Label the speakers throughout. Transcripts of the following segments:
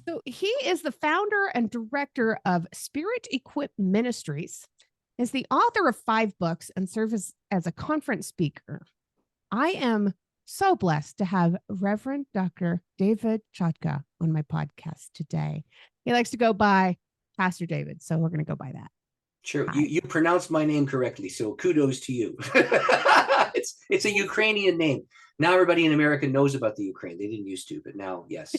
Speaker 1: So he is the founder and director of Spirit Equipped Ministries, is the author of 5 books, and serves as a conference speaker. I am so blessed to have Reverend Dr. David Chotka on my podcast today. He likes to go by Pastor David, so we're going to go by that.
Speaker 2: Sure. You pronounced my name correctly, so kudos to you. It's a Ukrainian name. Now everybody in America knows about the Ukraine. They didn't used to, but now, yes,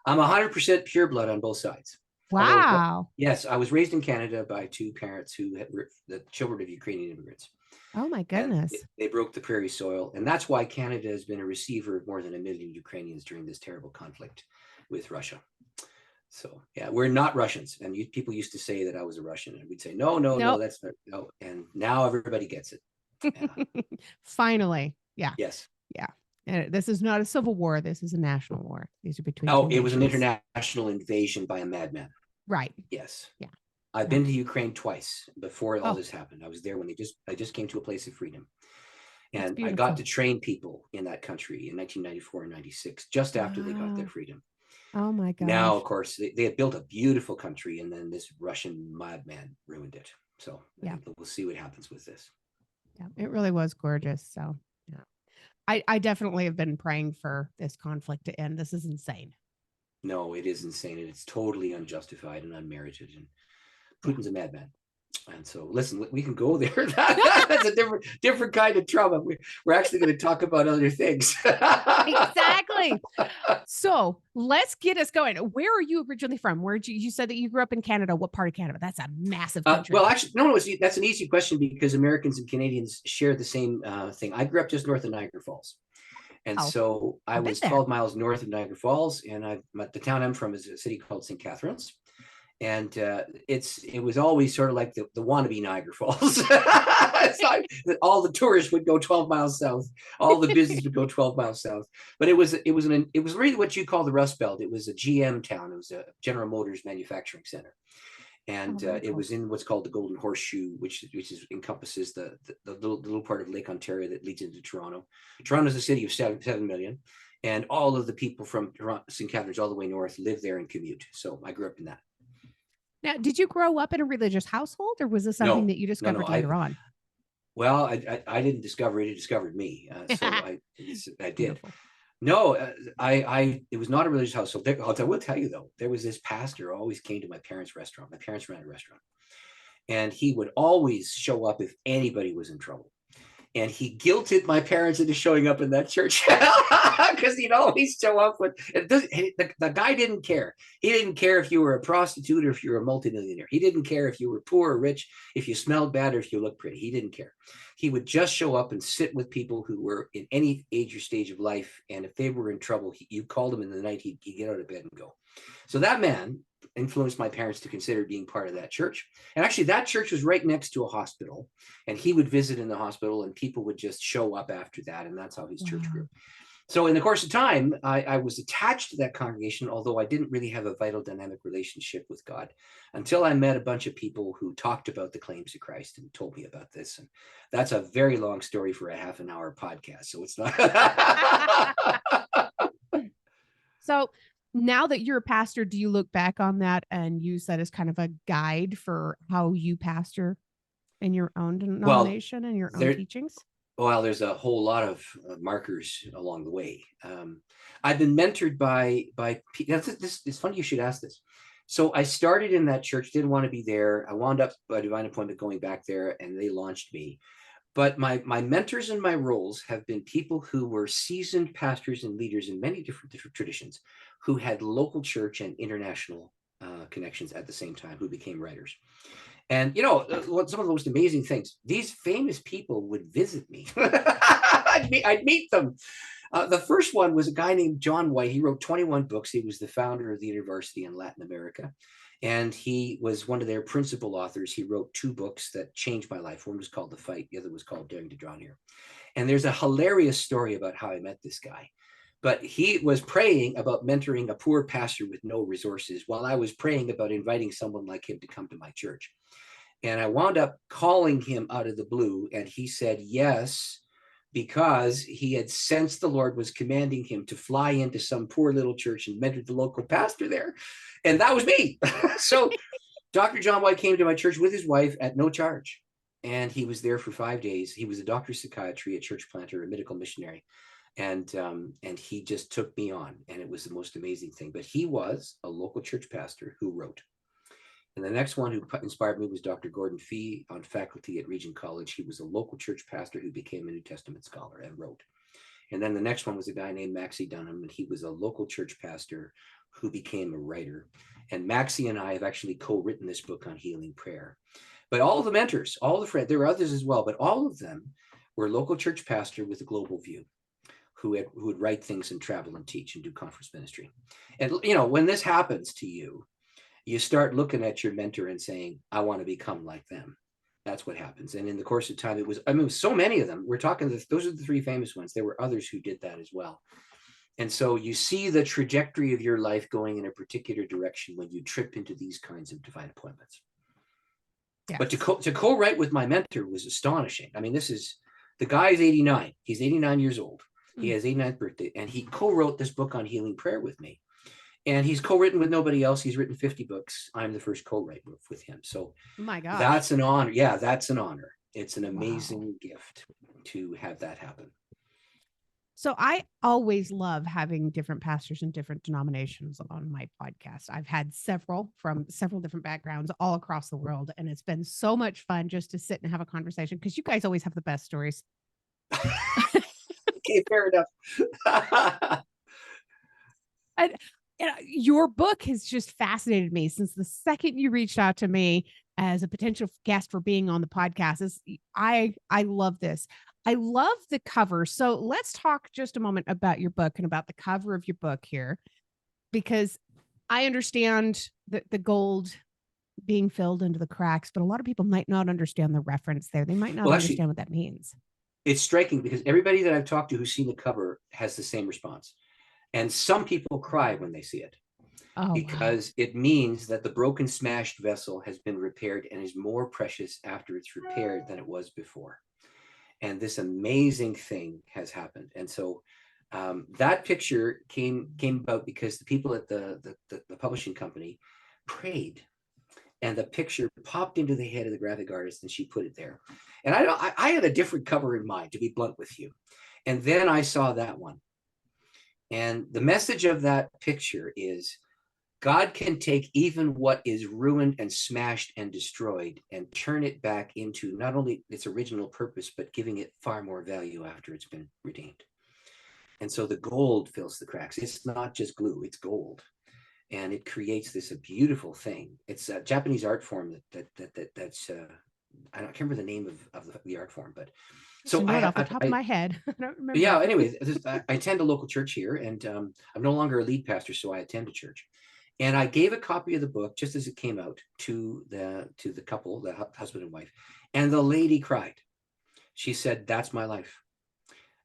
Speaker 2: I'm 100% pure blood on both sides.
Speaker 1: Wow.
Speaker 2: Yes, I was raised in Canada by 2 parents who were the children of Ukrainian immigrants.
Speaker 1: Oh my goodness.
Speaker 2: They broke the prairie soil, and that's why Canada has been a receiver of more than 1 million Ukrainians during this terrible conflict with Russia. So yeah, we're not Russians. And people used to say that I was a Russian, and we'd say, no, that's not, no. And now everybody gets it. Yeah.
Speaker 1: Finally. Yeah.
Speaker 2: Yes.
Speaker 1: Yeah. And this is not a civil war. This is a national war. These are between.
Speaker 2: It was an international invasion by a madman.
Speaker 1: Right.
Speaker 2: Yes.
Speaker 1: Yeah.
Speaker 2: I've been to Ukraine twice before all this happened. I was there when I just came to a place of freedom. And I got to train people in that country in 1994 and 96, just after they got their freedom.
Speaker 1: Oh my God.
Speaker 2: Now, of course, they had built a beautiful country, and then this Russian madman ruined it. So yeah, we'll see what happens with this.
Speaker 1: Yeah, it really was gorgeous. So yeah, I definitely have been praying for this conflict to end. This is insane.
Speaker 2: No, it is insane. And it's totally unjustified and unmerited. And Putin's a madman. And so, listen, we can go there. That's a different kind of trauma. We're actually going to talk about other things.
Speaker 1: Exactly. So let's get us going. Where are you originally from? You said that you grew up in Canada. What part of Canada? That's a massive country.
Speaker 2: Well, actually, no, that's an easy question because Americans and Canadians share the same thing. I grew up just north of Niagara Falls. And so I was 12 miles north of Niagara Falls, and the town I'm from is a city called St. Catharines. And it was always sort of like the wannabe Niagara Falls. It's like all the tourists would go 12 miles south, all the business would go 12 miles south. But it was really what you call the Rust Belt. It was a GM town. It was a General Motors manufacturing center, and it was in what's called the Golden Horseshoe, which encompasses the little part of Lake Ontario that leads into Toronto. Toronto is a city of 7 million, and all of the people from St. Catharines all the way north live there and commute. So I grew up in that.
Speaker 1: Now, did you grow up in a religious household, or was this something that you discovered later on?
Speaker 2: Well, I didn't discover it; it discovered me. So I did.
Speaker 1: Beautiful.
Speaker 2: No, it was not a religious household. I will tell you though, there was this pastor who always came to my parents' restaurant. My parents ran a restaurant, and he would always show up if anybody was in trouble. And he guilted my parents into showing up in that church because he'd always show up with the guy didn't care. He didn't care if you were a prostitute or if you were a multimillionaire. He didn't care if you were poor or rich, if you smelled bad or if you looked pretty. He didn't care. He would just show up and sit with people who were in any age or stage of life. And if they were in trouble, you called him in the night, he'd get out of bed and go. So that man influenced my parents to consider being part of that church. And actually that church was right next to a hospital, and he would visit in the hospital and people would just show up after that. And that's how his church grew. So in the course of time, I was attached to that congregation, although I didn't really have a vital dynamic relationship with God until I met a bunch of people who talked about the claims of Christ and told me about this. And that's a very long story for a half-an-hour podcast. So it's not.
Speaker 1: So now that you're a pastor, do you look back on that and use that as kind of a guide for how you pastor in your own denomination and your own teachings?
Speaker 2: Well, there's a whole lot of markers along the way. I've been mentored by it's funny you should ask this. So I started in that church, didn't want to be there. I wound up by divine appointment going back there, and they launched me. But my mentors and my roles have been people who were seasoned pastors and leaders in many different traditions, who had local church and international connections at the same time, who became writers. And, some of the most amazing things, these famous people would visit me. I'd meet them. The first one was a guy named John White. He wrote 21 books. He was the founder of the University in Latin America. And he was one of their principal authors. He wrote 2 books that changed my life. One was called The Fight. The other was called Daring to Draw Near. And there's a hilarious story about how I met this guy. But he was praying about mentoring a poor pastor with no resources while I was praying about inviting someone like him to come to my church. And I wound up calling him out of the blue. And he said, yes, because he had sensed the Lord was commanding him to fly into some poor little church and mentor the local pastor there. And that was me. So Dr. John White came to my church with his wife at no charge. And he was there for 5 days. He was a doctor of psychiatry, a church planter, a medical missionary. And he just took me on. And it was the most amazing thing. But he was a local church pastor who wrote. And the next one who inspired me was Dr. Gordon Fee on faculty at Regent College. He was a local church pastor who became a New Testament scholar and wrote. And then the next one was a guy named Maxie Dunham, and he was a local church pastor who became a writer. And Maxie and I have actually co-written this book on healing prayer. But all the mentors, all the friends, there were others as well, but all of them were local church pastor with a global view who would write things and travel and teach and do conference ministry. And, when this happens to you, you start looking at your mentor and saying, I want to become like them. That's what happens. And in the course of time, it was so many of them. We're talking, those are the three famous ones. There were others who did that as well. And so you see the trajectory of your life going in a particular direction when you trip into these kinds of divine appointments. Yes. But to co-write with my mentor was astonishing. I mean, the guy is 89. He's 89 years old. He has 89th birthday, and he co-wrote this book on healing prayer with me. And he's co-written with nobody else. He's written 50 books. I'm the first co-write with him. So
Speaker 1: my God,
Speaker 2: that's an honor. Yeah, that's an honor. It's an amazing gift to have that happen.
Speaker 1: So I always love having different pastors in different denominations on my podcast. I've had several from several different backgrounds all across the world. And it's been so much fun just to sit and have a conversation because you guys always have the best stories.
Speaker 2: Okay, fair enough.
Speaker 1: And your book has just fascinated me since the second you reached out to me as a potential guest for being on the podcast. I love this. I love the cover. So let's talk just a moment about your book and about the cover of your book here, because I understand the gold being filled into the cracks, but a lot of people might not understand the reference there. They might not understand what that means.
Speaker 2: It's striking because everybody that I've talked to who's seen the cover has the same response. And some people cry when they see it because it means that the broken, smashed vessel has been repaired and is more precious after it's repaired than it was before. And this amazing thing has happened. And so that picture came about because the people at the publishing company prayed, and the picture popped into the head of the graphic artist, and she put it there. And I had a different cover in mind, to be blunt with you. And then I saw that one. And the message of that picture is God can take even what is ruined and smashed and destroyed and turn it back into not only its original purpose, but giving it far more value after it's been redeemed. And so the gold fills the cracks. It's not just glue, it's gold. And it creates this a beautiful thing. It's a Japanese art form that's I don't remember the name of the art form, but
Speaker 1: so off the top of my head. I don't remember.
Speaker 2: Yeah, anyways, I attend a local church here, and I'm no longer a lead pastor, so I attend a church. And I gave a copy of the book just as it came out to the couple, the husband and wife, and the lady cried. She said, "That's my life.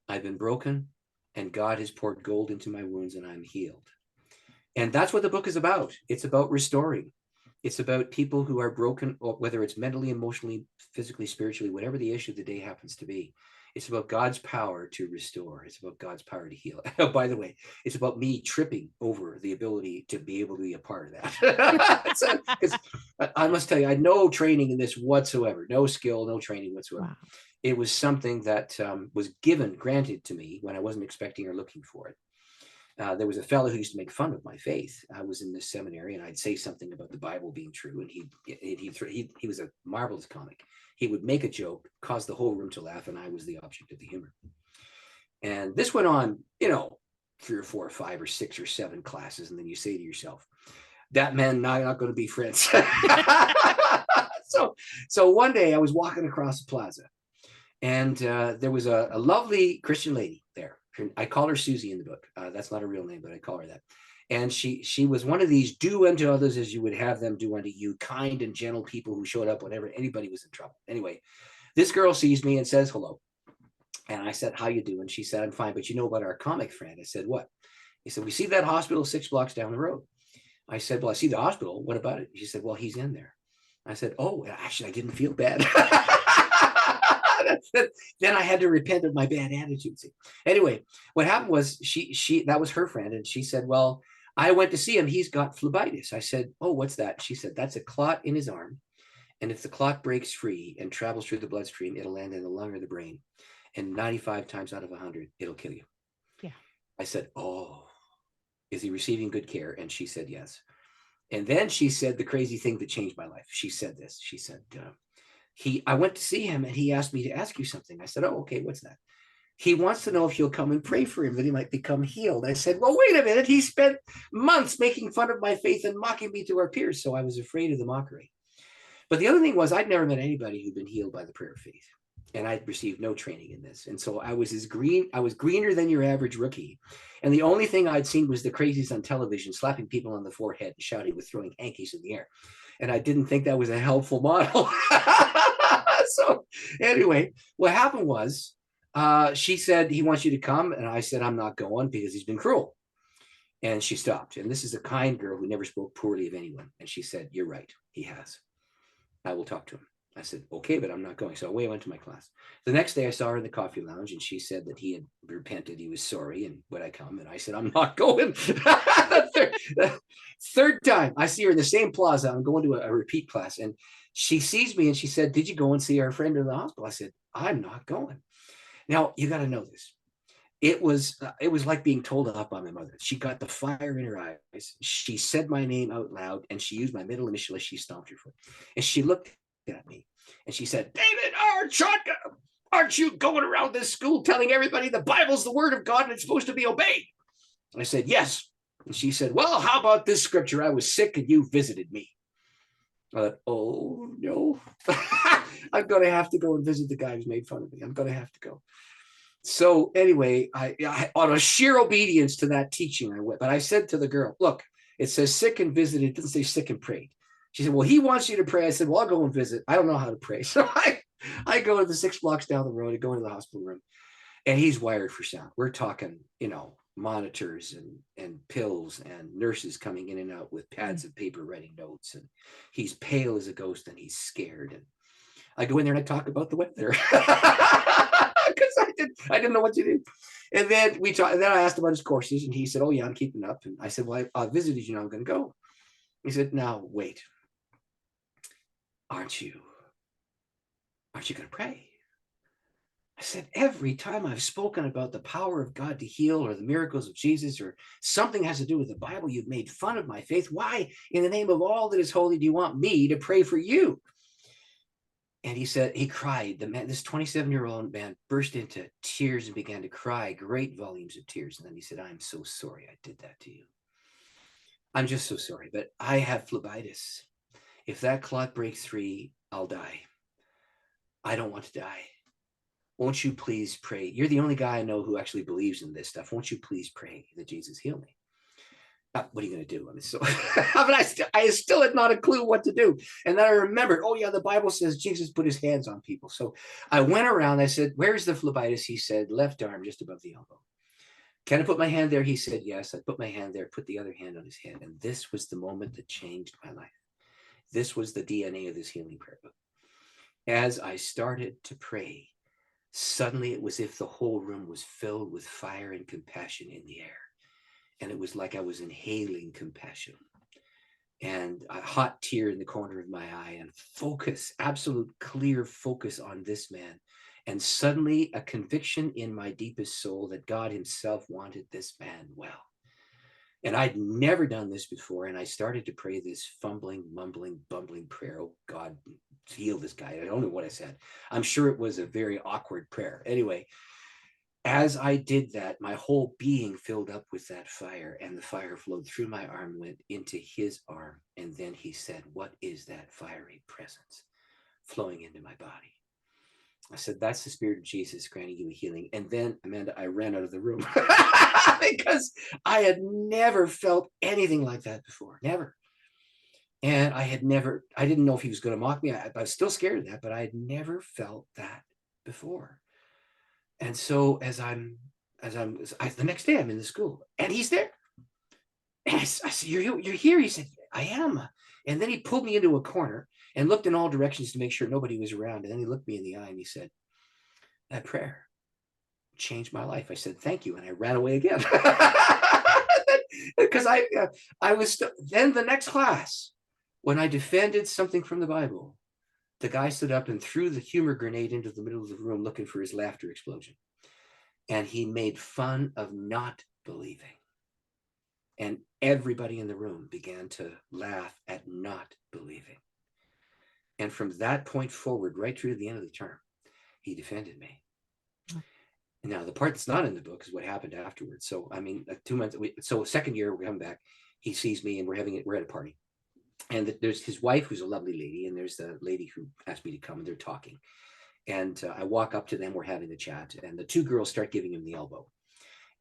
Speaker 2: I've been broken, and God has poured gold into my wounds, and I'm healed." And that's what the book is about. It's about restoring. It's about people who are broken, whether it's mentally, emotionally, physically, spiritually, whatever the issue of the day happens to be. It's about God's power to restore. It's about God's power to heal. Oh, by the way, it's about me tripping over the ability to be able to be a part of that. Because I must tell you, I had no training in this whatsoever, no skill, no training whatsoever. Wow. It was something that was granted to me when I wasn't expecting or looking for it. There was a fellow who used to make fun of my faith. I was in this seminary, and I'd say something about the Bible being true, and he was a marvelous comic. He would make a joke, cause the whole room to laugh, and I was the object of the humor. And this went on, 3 or 4 or 5 or 6 or 7 classes, and then you say to yourself, "That man and I are not going to be friends." So one day I was walking across the plaza, and there was a lovely Christian lady there. I call her Susie in the book. That's not a real name, but I call her that. And she was one of these do unto others as you would have them do unto you, kind and gentle people who showed up whenever anybody was in trouble. Anyway, this girl sees me and says hello. And I said, "How you doing?" She said, "I'm fine, but you know about our comic friend?" I said, "What?" He said, "We see that hospital 6 blocks down the road." I said, "Well, I see the hospital. What about it?" She said, "Well, he's in there." I said, "Oh, actually, I didn't feel bad." Then I had to repent of my bad attitude. See? Anyway, what happened was that was her friend, and she said, well, I went to see him. He's got phlebitis. I said, oh, what's that? She said, that's a clot in his arm. And if the clot breaks free and travels through the bloodstream, it'll land in the lung or the brain. And 95 times out of 100, it'll kill you.
Speaker 1: Yeah.
Speaker 2: I said, oh, is he receiving good care? And she said, yes. And then she said the crazy thing that changed my life. She said this. She said, I went to see him and he asked me to ask you something. I said, oh, okay, what's that? He wants to know if you'll come and pray for him, that he might become healed. I said, well, wait a minute. He spent months making fun of my faith and mocking me to our peers. So I was afraid of the mockery. But the other thing was, I'd never met anybody who'd been healed by the prayer of faith. And I'd received no training in this. And so I was greener than your average rookie. And the only thing I'd seen was the crazies on television, slapping people on the forehead and shouting with throwing hankies in the air. And I didn't think that was a helpful model. So anyway, what happened was, she said, he wants you to come. And I said, I'm not going because he's been cruel. And she stopped. And this is a kind girl who never spoke poorly of anyone. And she said, you're right. He has. I will talk to him. I said, okay, but I'm not going. So away I went to my class. The next day I saw her in the coffee lounge and she said that he had repented. He was sorry. And would I come? And I said, I'm not going. the third time I see her in the same plaza, I'm going to a repeat class. And she sees me and she said, did you go and see our friend in the hospital? I said, I'm not going. Now you got to know this. It was like being told off by my mother. She got the fire in her eyes. She said my name out loud and she used my middle initial as she stomped her foot. And she looked at me and she said, David R. Chotka, aren't you going around this school telling everybody the Bible's the word of God and it's supposed to be obeyed? I said, yes. And she said, well, how about this scripture? I was sick and you visited me. I thought, oh no, I'm going to have to go and visit the guy who's made fun of me. I'm going to have to go. So anyway, I on a sheer obedience to that teaching, I went. But I said to the girl, look, it says sick and visited. It doesn't say sick and prayed. She said, well, he wants you to pray. I said, well, I'll go and visit. I don't know how to pray. So I go to the 6 blocks down the road. I go into the hospital room. And he's wired for sound. We're talking, monitors and pills and nurses coming in and out with pads of paper writing notes. And he's pale as a ghost and he's scared. And I go in there and I talk about the weather. Because I didn't know what to do. And then then I asked about his courses and he said, oh yeah, I'm keeping up. And I said, well, I visited you, now I'm going to go. He said, now wait, aren't you going to pray? I said, every time I've spoken about the power of God to heal or the miracles of Jesus or something has to do with the Bible, you've made fun of my faith. Why, in the name of all that is holy, do you want me to pray for you? And he said, he cried. The man, this 27-year-old man burst into tears and began to cry, great volumes of tears. And then he said, I'm so sorry I did that to you. I'm just so sorry, but I have phlebitis. If that clot breaks free, I'll die. I don't want to die. Won't you please pray? You're the only guy I know who actually believes in this stuff. Won't you please pray that Jesus heal me? What are you going to do? I mean, so I still had not a clue what to do. And then I remembered, oh yeah, the Bible says Jesus put his hands on people. So I went around, I said, where's the phlebitis? He said, left arm, just above the elbow. Can I put my hand there? He said, yes. I put my hand there, put the other hand on his head. And this was the moment that changed my life. This was the DNA of this healing prayer book. As I started to pray, suddenly it was as if the whole room was filled with fire and compassion in the air. And it was like I was inhaling compassion and a hot tear in the corner of my eye and focus, absolute clear focus on this man. And suddenly a conviction in my deepest soul that God himself wanted this man well. And I'd never done this before. And I started to pray this fumbling, mumbling, bumbling prayer. Oh, God, heal this guy. I don't know what I said. I'm sure it was a very awkward prayer. Anyway, as I did that, my whole being filled up with that fire, and the fire flowed through my arm, went into his arm. And then he said, what is that fiery presence flowing into my body? I said, that's the Spirit of Jesus granting you a healing. And then, Amanda, I ran out of the room because I had never felt anything like that before. Never. And I didn't know if he was going to mock me. I was still scared of that, but I had never felt that before. And so the next day I'm in the school and he's there. And I said, you're here? He said, I am. And then he pulled me into a corner and looked in all directions to make sure nobody was around. And then he looked me in the eye and he said, That prayer changed my life. I said, thank you. And I ran away again. Because I was, then the next class, when I defended something from the Bible, the guy stood up and threw the humor grenade into the middle of the room looking for his laughter explosion. And he made fun of not believing. And everybody in the room began to laugh at not believing. And from that point forward, right through to the end of the term, he defended me. Now, the part that's not in the book is what happened afterwards. So, I mean, 2 months, so second year, we're coming back. He sees me and we're at a party. And there's his wife, who's a lovely lady. And there's the lady who asked me to come, and they're talking. And I walk up to them, we're having the chat. And the two girls start giving him the elbow.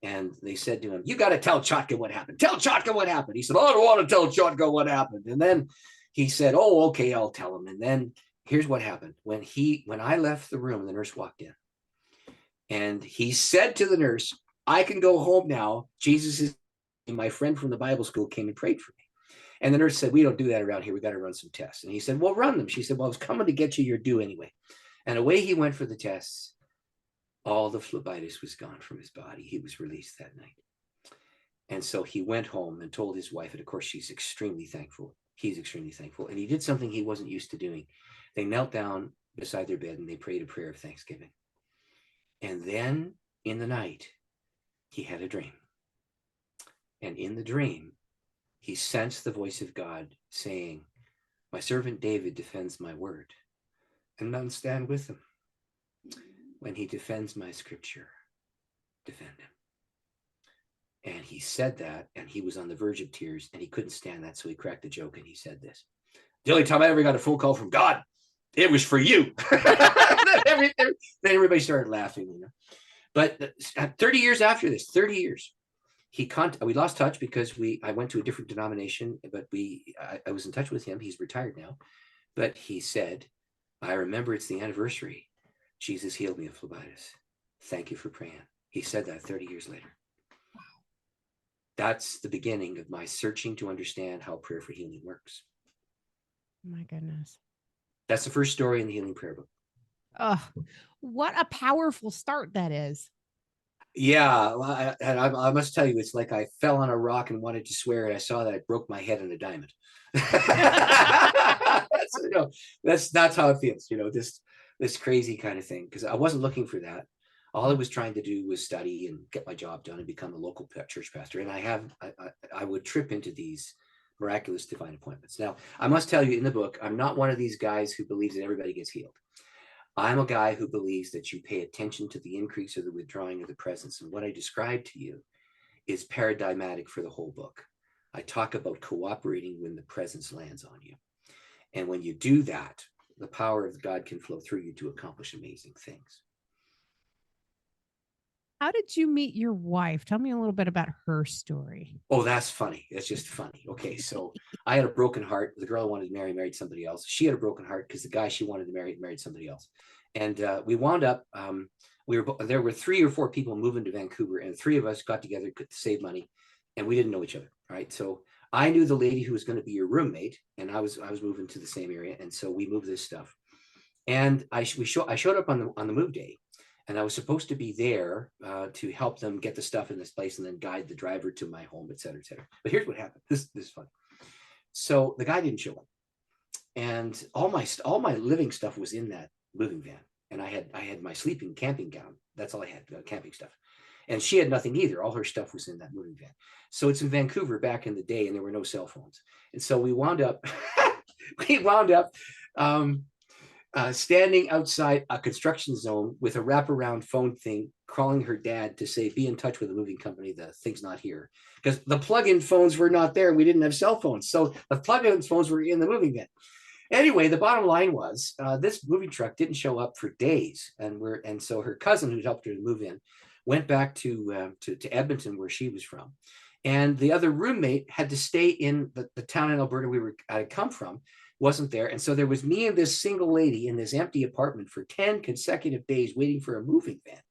Speaker 2: And they said to him, you got to tell Chotka what happened. Tell Chotka what happened. He said, oh, I don't want to tell Chotka what happened. And then he said, oh, okay, I'll tell him. And then here's what happened. When I left the room, the nurse walked in. And he said to the nurse, I can go home now. Jesus is, my friend from the Bible school came and prayed for me. And the nurse said, we don't do that around here. We got to run some tests. And he said, well, run them. She said, well, I was coming to get you. You're due anyway. And away he went for the tests. All the phlebitis was gone from his body. He was released that night. And so he went home and told his wife, and of course, she's extremely thankful. He's extremely thankful. And he did something he wasn't used to doing. They knelt down beside their bed and they prayed a prayer of thanksgiving. And then in the night, he had a dream. And in the dream, he sensed the voice of God saying, my servant David defends my word, and none stand with him. When he defends my scripture, defend him. And he said that, and he was on the verge of tears, and he couldn't stand that, so he cracked a joke, and he said this. The only time I ever got a phone call from God, it was for you. Then everybody started laughing, you know. But 30 years after this, 30 years, we lost touch because I went to a different denomination, but I was in touch with him. He's retired now. But he said, I remember it's the anniversary. Jesus healed me of phlebitis. Thank you for praying. He said that 30 years later. Wow. That's the beginning of my searching to understand how prayer for healing works.
Speaker 1: My goodness.
Speaker 2: That's the first story in the Healing Prayer Book.
Speaker 1: Oh, what a powerful start that is.
Speaker 2: Yeah, I must tell you, it's like I fell on a rock and wanted to swear, and I saw that I broke my head on a diamond. That's how it feels, you know, this crazy kind of thing, because I wasn't looking for that. All I was trying to do was study and get my job done and become a local church pastor. And I would trip into these miraculous divine appointments. Now, I must tell you, in the book, I'm not one of these guys who believes that everybody gets healed. I'm a guy who believes that you pay attention to the increase or the withdrawing of the presence. And what I describe to you is paradigmatic for the whole book. I talk about cooperating when the presence lands on you. And when you do that, the power of God can flow through you to accomplish amazing things.
Speaker 1: How did you meet your wife? Tell me a little bit about her story.
Speaker 2: Oh, that's funny. It's just funny. Okay, so I had a broken heart. The girl I wanted to marry married somebody else. She had a broken heart because the guy she wanted to marry married somebody else. And we wound up, there were 3 or 4 people moving to Vancouver, and 3 of us got together to save money, and we didn't know each other, right? So I knew the lady who was going to be your roommate, and I was moving to the same area, and so we moved this stuff. And I showed up on the move day, and I was supposed to be there to help them get the stuff in this place and then guide the driver to my home, et cetera, et cetera. But here's what happened. This is fun. So the guy didn't show up, and all my living stuff was in that moving van, and I had my sleeping camping gown. That's all I had, camping stuff. And she had nothing either. All her stuff was in that moving van. So it's in Vancouver back in the day, and there were no cell phones. And so we wound up standing outside a construction zone with a wraparound phone thing, calling her dad to say, be in touch with the moving company. The thing's not here. Because the plug-in phones were not there. We didn't have cell phones. So the plug-in phones were in the moving van. Anyway, the bottom line was this moving truck didn't show up for days. And so her cousin, who helped her to move in, went back to Edmonton, where she was from. And the other roommate had to stay in the town in Alberta I had come from, wasn't there. And so there was me and this single lady in this empty apartment for 10 consecutive days waiting for a moving van.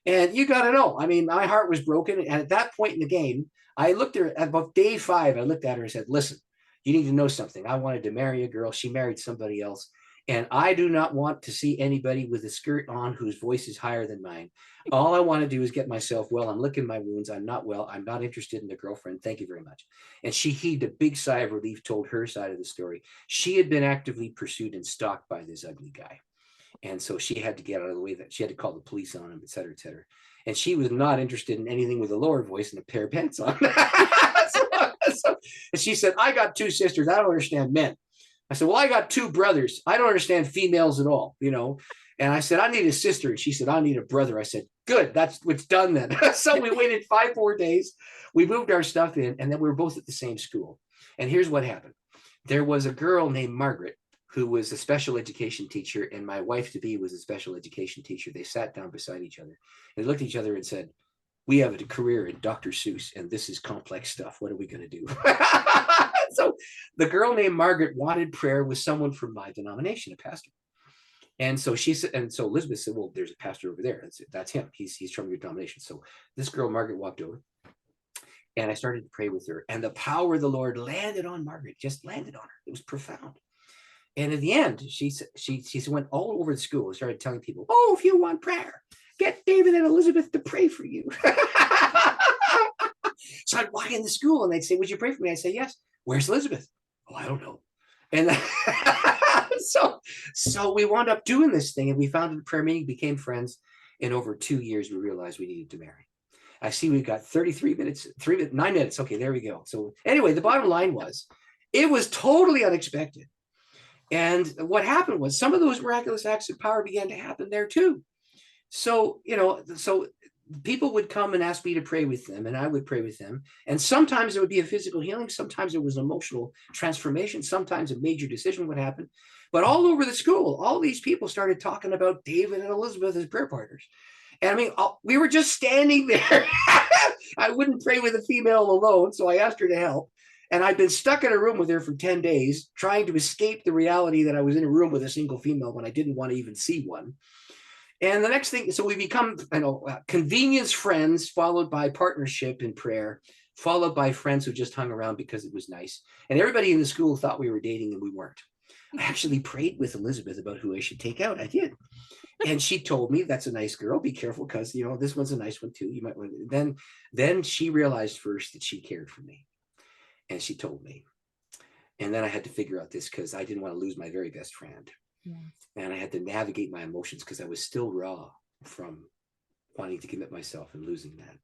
Speaker 2: And you got to know, I mean, my heart was broken. And at that point in the game, I looked at her at about day 5. I looked at her and said, listen, you need to know something. I wanted to marry a girl. She married somebody else. And I do not want to see anybody with a skirt on whose voice is higher than mine. All I want to do is get myself well. I'm licking my wounds. I'm not well. I'm not interested in a girlfriend. Thank you very much. And she heaved a big sigh of relief, told her side of the story. She had been actively pursued and stalked by this ugly guy. And so she had to get out of the way, that she had to call the police on him, et cetera, et cetera. And she was not interested in anything with a lower voice and a pair of pants on. And she said, I got two sisters. I don't understand men. I said, well, I got two brothers. I don't understand females at all, you know. And I said, I need a sister. And she said, I need a brother. I said, good, that's what's done then. So we waited 5 more days. We moved our stuff in, and then we were both at the same school. And here's what happened. There was a girl named Margaret who was a special education teacher, and my wife-to-be was a special education teacher. They sat down beside each other. They looked at each other and said, we have a career in Dr. Seuss, and this is complex stuff. What are we going to do? So the girl named Margaret wanted prayer with someone from my denomination, a pastor. And so she said, and so Elizabeth said, well, there's a pastor over there. That's him. He's from your denomination. So this girl, Margaret, walked over, and I started to pray with her. And the power of the Lord landed on Margaret, just landed on her. It was profound. And in the end, she went all over the school and started telling people, oh, if you want prayer, get David and Elizabeth to pray for you. So I'd walk in the school and they'd say, would you pray for me? I'd say, yes. Where's Elizabeth? Oh, I don't know. And so we wound up doing this thing, and we founded a prayer meeting, became friends. In over 2 years, we realized we needed to marry. I see we've got 33 minutes, 9 minutes. Okay, there we go. So anyway, the bottom line was, it was totally unexpected. And what happened was some of those miraculous acts of power began to happen there too. So, you know, so people would come and ask me to pray with them, and I would pray with them. And sometimes it would be a physical healing. Sometimes it was emotional transformation. Sometimes a major decision would happen. But all over the school, all these people started talking about David and Elizabeth as prayer partners. And I mean, we were just standing there. I wouldn't pray with a female alone, so I asked her to help. And I'd been stuck in a room with her for 10 days, trying to escape the reality that I was in a room with a single female when I didn't want to even see one. And the next thing, so we become, convenience friends, followed by partnership in prayer, followed by friends who just hung around because it was nice. And everybody in the school thought we were dating, and we weren't. I actually prayed with Elizabeth about who I should take out. I did. And she told me, that's a nice girl. Be careful, because, you know, this one's a nice one too. You might want to. Then she realized first that she cared for me. And she told me. And then I had to figure out this, because I didn't want to lose my very best friend. Yeah. And I had to navigate my emotions, because I was still raw from wanting to commit myself and losing that.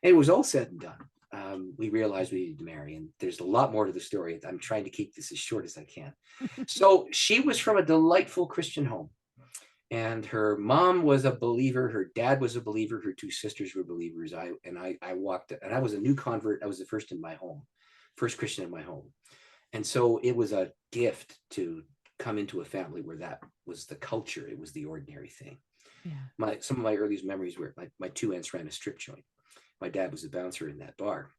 Speaker 2: And it was all said and done. We realized we needed to marry. And there's a lot more to the story. I'm trying to keep this as short as I can. So she was from a delightful Christian home. And her mom was a believer. Her dad was a believer. Her 2 sisters were believers. I walked, and I was a new convert. I was the first in my home. First Christian in my home. And so it was a gift to come into a family where that was the culture. It was the ordinary thing. Yeah. Some of my earliest memories were my 2 aunts ran a strip joint. My dad was a bouncer in that bar.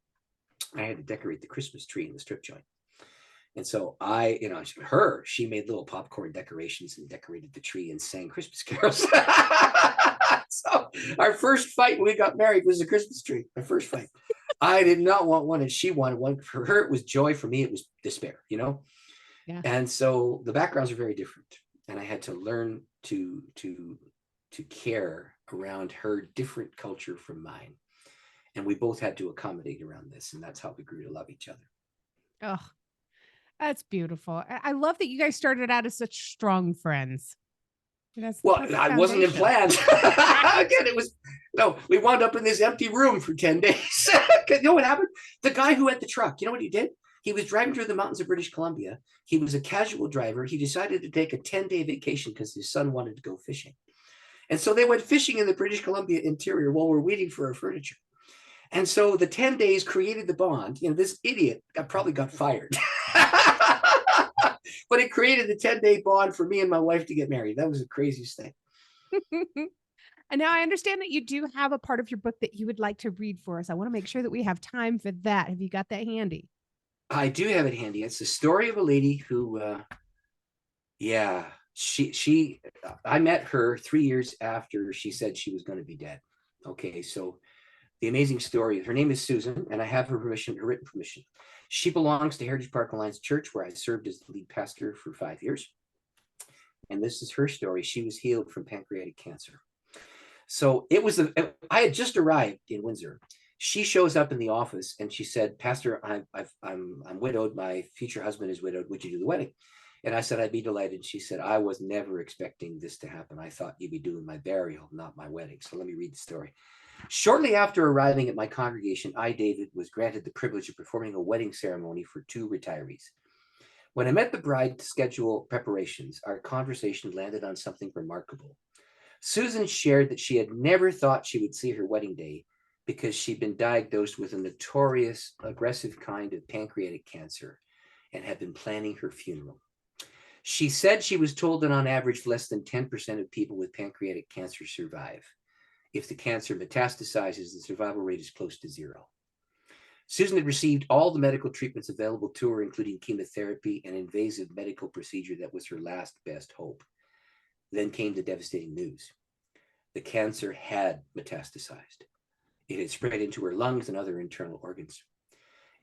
Speaker 2: I had to decorate the Christmas tree in the strip joint. And so she made little popcorn decorations and decorated the tree and sang Christmas carols. So our first fight when we got married was a Christmas tree. My first fight. I did not want one, and she wanted one. For her, it was joy. For me, it was despair, you know? Yeah. And so the backgrounds are very different. And I had to learn to care around her different culture from mine. And we both had to accommodate around this. And that's how we grew to love each other.
Speaker 1: Oh, that's beautiful. I love that you guys started out as such strong friends.
Speaker 2: Well, I wasn't in plans. Again, we wound up in this empty room for 10 days. You know what happened? The guy who had the truck, you know what he did? He was driving through the mountains of British Columbia. He was a casual driver. He decided to take a 10-day vacation because his son wanted to go fishing. And so they went fishing in the British Columbia interior while we're waiting for our furniture. And so the 10 days created the bond. You know, this idiot probably got fired. But it created the 10-day bond for me and my wife to get married. That was the craziest thing.
Speaker 1: And now I understand that you do have a part of your book that you would like to read for us. I want to make sure that we have time for that. Have you got that handy?
Speaker 2: I do have it handy. It's the story of a lady who, I met her 3 years after she said she was going to be dead. Okay, so the amazing story, her name is Susan, and I have her written permission. She belongs to Heritage Park Alliance Church, where I served as the lead pastor for 5 years. And this is her story. She was healed from pancreatic cancer. So I had just arrived in Windsor. She shows up in the office and she said, Pastor, I'm widowed. My future husband is widowed. Would you do the wedding? And I said, I'd be delighted. She said, I was never expecting this to happen. I thought you'd be doing my burial, not my wedding. So let me read the story. Shortly after arriving at my congregation, I, David, was granted the privilege of performing a wedding ceremony for 2 retirees. When I met the bride to schedule preparations, our conversation landed on something remarkable. Susan shared that she had never thought she would see her wedding day because she'd been diagnosed with a notorious aggressive kind of pancreatic cancer and had been planning her funeral. She said she was told that on average, less than 10% of people with pancreatic cancer survive. If the cancer metastasizes, the survival rate is close to 0. Susan had received all the medical treatments available to her, including chemotherapy and invasive medical procedure that was her last best hope. Then came the devastating news. The cancer had metastasized. It had spread into her lungs and other internal organs.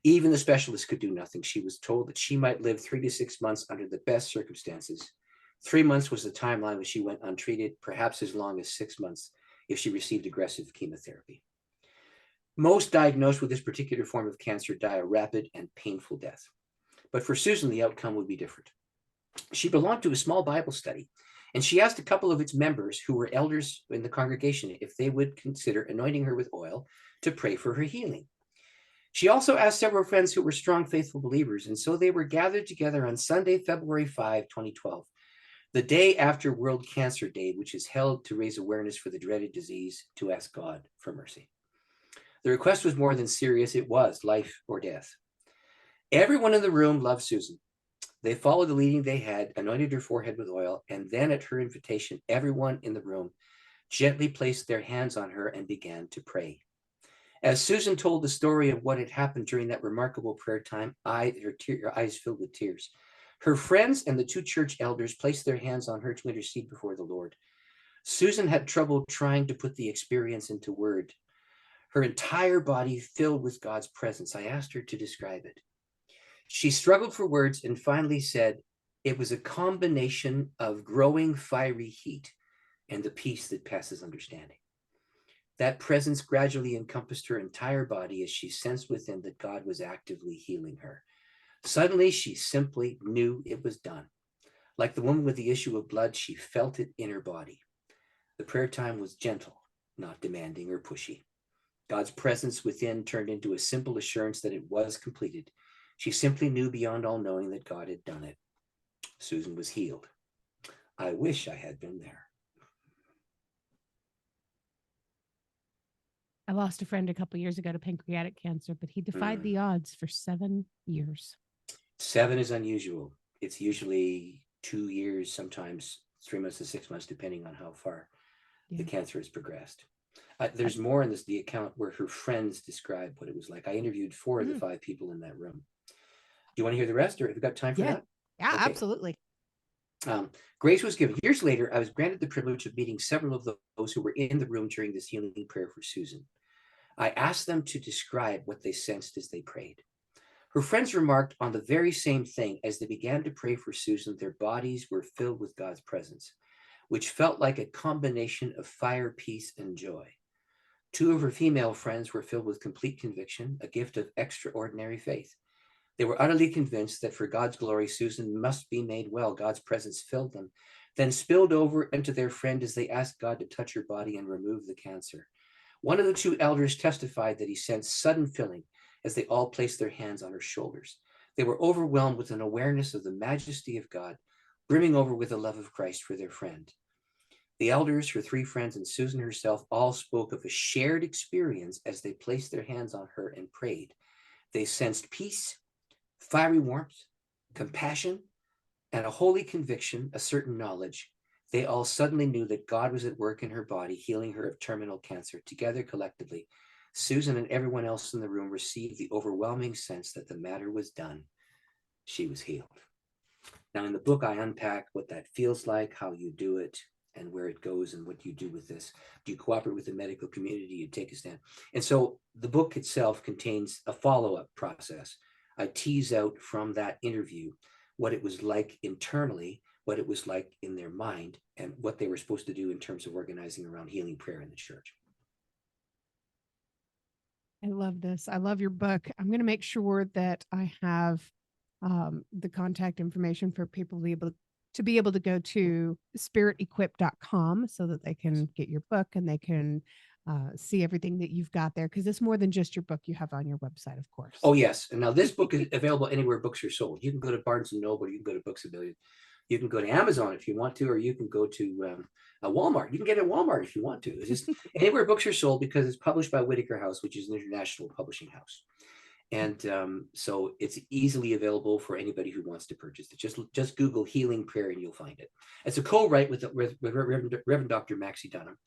Speaker 2: Even the specialist could do nothing. She was told that she might live 3 to 6 months under the best circumstances. 3 months was the timeline when she went untreated, perhaps as long as 6 months if she received aggressive chemotherapy. Most diagnosed with this particular form of cancer die a rapid and painful death. But for Susan, the outcome would be different. She belonged to a small Bible study, and she asked a couple of its members who were elders in the congregation if they would consider anointing her with oil to pray for her healing. She also asked several friends who were strong, faithful believers, and so they were gathered together on Sunday, February 5, 2012, the day after World Cancer Day, which is held to raise awareness for the dreaded disease, to ask God for mercy. The request was more than serious. It was life or death. Everyone in the room loved Susan. They followed the leading they had, anointed her forehead with oil, and then at her invitation, everyone in the room gently placed their hands on her and began to pray. As Susan told the story of what had happened during that remarkable prayer time, her eyes filled with tears. Her friends and the 2 church elders placed their hands on her to intercede before the Lord. Susan had trouble trying to put the experience into word. Her entire body filled with God's presence. I asked her to describe it. She struggled for words and finally said, it was a combination of growing fiery heat and the peace that passes understanding. That presence gradually encompassed her entire body as she sensed within that God was actively healing her. Suddenly, she simply knew it was done. Like the woman with the issue of blood, she felt it in her body. The prayer time was gentle, not demanding or pushy. God's presence within turned into a simple assurance that it was completed. She simply knew beyond all knowing that God had done it. Susan was healed. I wish I had been there.
Speaker 1: I lost a friend a couple years ago to pancreatic cancer, but he defied the odds for 7 years.
Speaker 2: 7 is unusual. It's usually 2 years, sometimes 3 months to 6 months, depending on how far the cancer has progressed. There's more in the account where her friends describe what it was like. I interviewed 4 of the 5 people in that room. Do you want to hear the rest, or have you got time for that?
Speaker 1: Yeah, okay. Absolutely.
Speaker 2: Grace was given. Years later, I was granted the privilege of meeting several of those who were in the room during this healing prayer for Susan. I asked them to describe what they sensed as they prayed. Her friends remarked on the very same thing. As they began to pray for Susan, their bodies were filled with God's presence, which felt like a combination of fire, peace, and joy. 2 of her female friends were filled with complete conviction, a gift of extraordinary faith. They were utterly convinced that for God's glory, Susan must be made well. God's presence filled them, then spilled over into their friend as they asked God to touch her body and remove the cancer. One of the 2 elders testified that he sensed sudden filling as they all placed their hands on her shoulders. They were overwhelmed with an awareness of the majesty of God, brimming over with the love of Christ for their friend. The elders, her 3 friends, and Susan herself all spoke of a shared experience as they placed their hands on her and prayed. They sensed peace, fiery warmth, compassion, and a holy conviction, a certain knowledge. They all suddenly knew that God was at work in her body, healing her of terminal cancer. Together, collectively, Susan and everyone else in the room received the overwhelming sense that the matter was done. She was healed. Now, in the book, I unpack what that feels like, how you do it, and where it goes, and what you do with this. Do you cooperate with the medical community? Do you take a stand? And so the book itself contains a follow-up process. I tease out from that interview what it was like internally what it was like in their mind and what they were supposed to do in terms of organizing around healing prayer in the church.
Speaker 1: I love this. I love your book. I'm going to make sure that I have the contact information for people to be able to go to spiritequip.com so that they can get your book and they can see everything that you've got there, because it's more than just your book you have on your website, of course.
Speaker 2: Oh, yes. And now this book is available anywhere books are sold. You can go to Barnes and Noble, you can go to Books A Million, you can go to Amazon if you want to, or you can go to a Walmart. You can get it at Walmart if you want to. It's just anywhere books are sold, because it's published by Whitaker House, which is an international publishing house. And so it's easily available for anybody who wants to purchase it. Just Google healing prayer and you'll find it. It's a co-write with Reverend Dr. Maxie Dunham.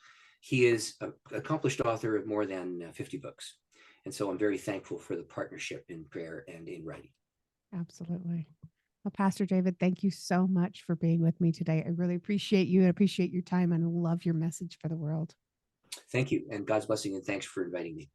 Speaker 2: He is an accomplished author of more than 50 books. And so I'm very thankful for the partnership in prayer and in writing.
Speaker 1: Absolutely. Well, Pastor David, thank you so much for being with me today. I really appreciate you and appreciate your time and love your message for the world.
Speaker 2: Thank you, and God's blessing, and thanks for inviting me.